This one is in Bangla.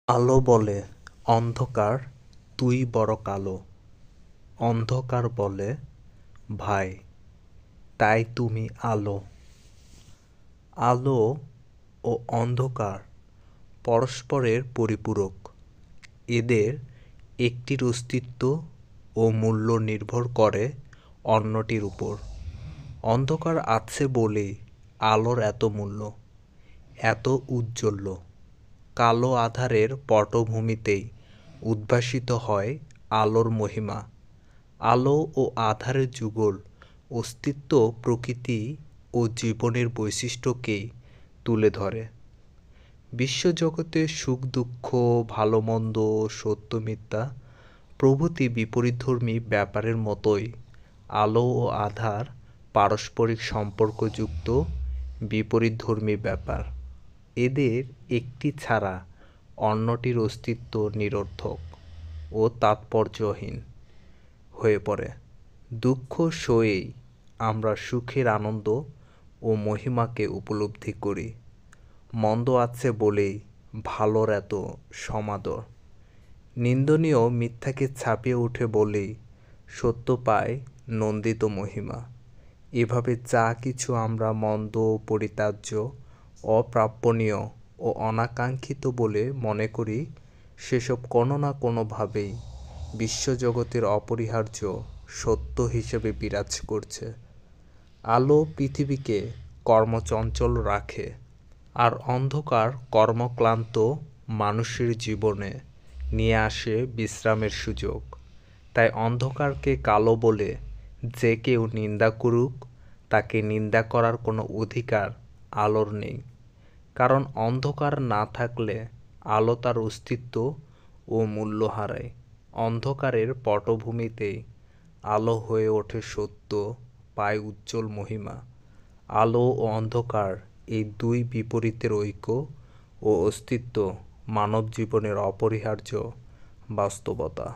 আলো বলে অন্ধকার তুই বড় কালো। অন্ধকার বলে ভাই তাই তুমি আলো। আলো ও অন্ধকার পরস্পরের পরিপূরক। এদের একটির অস্তিত্ব ও মূল্য নির্ভর করে অন্যটির উপর। অন্ধকার আছে বলেই আলোর এত মূল্য, এত উজ্জ্বল্য। কালো আঁধারের পটভূমিতেই উদ্ভাসিত হয় আলোর মহিমা। আলো ও আঁধারের যুগল অস্তিত্ব প্রকৃতি ও জীবনের বৈশিষ্ট্যকেই তুলে ধরে। বিশ্বজগতে সুখ দুঃখ, ভালো মন্দ, সত্য মিথ্যা প্রভৃতি বিপরীতধর্মী ব্যাপারের মতোই আলো ও আঁধার পারস্পরিক সম্পর্কযুক্ত বিপরীতধর্মী ব্যাপার। এদের একটি ছাড়া অন্যটির অস্তিত্ব নিরর্থক ও তাৎপর্যহীন হয়ে পড়ে। দুঃখ সয়েই আমরা সুখের আনন্দ ও মহিমাকে উপলব্ধি করি। মন্দ আছে বলেই ভালোর এত সমাদর। নিন্দনীয় মিথ্যাকে ছাপিয়ে ওঠে বলেই সত্য পায় নন্দিত মহিমা। এভাবে যা কিছু আমরা মন্দ, পরিত্যাজ্য, অপ্রাপণীয় ও অনাকাঙ্ক্ষিত বলে মনে করি, সেসব কোনো না কোনোভাবেই বিশ্বজগতের অপরিহার্য সত্য হিসেবে বিরাজ করছে। আলো পৃথিবীকে কর্মচঞ্চল রাখে, আর অন্ধকার কর্মক্লান্ত মানুষের জীবনে নিয়ে আসে বিশ্রামের সুযোগ। তাই অন্ধকারকে কালো বলে যে কেউ নিন্দা করুক, তাকে নিন্দা করার কোনো অধিকার আলোর নেই। কারণ অন্ধকার না থাকলে আলো তার অস্তিত্ব ও মূল্য হারায়। অন্ধকারের পটভূমিতেই আলো হয়ে ওঠে সত্য, পায় উজ্জ্বল মহিমা। আলো ও অন্ধকার এই দুই বিপরীতের ঐক্য ও অস্তিত্ব মানব জীবনের অপরিহার্য বাস্তবতা।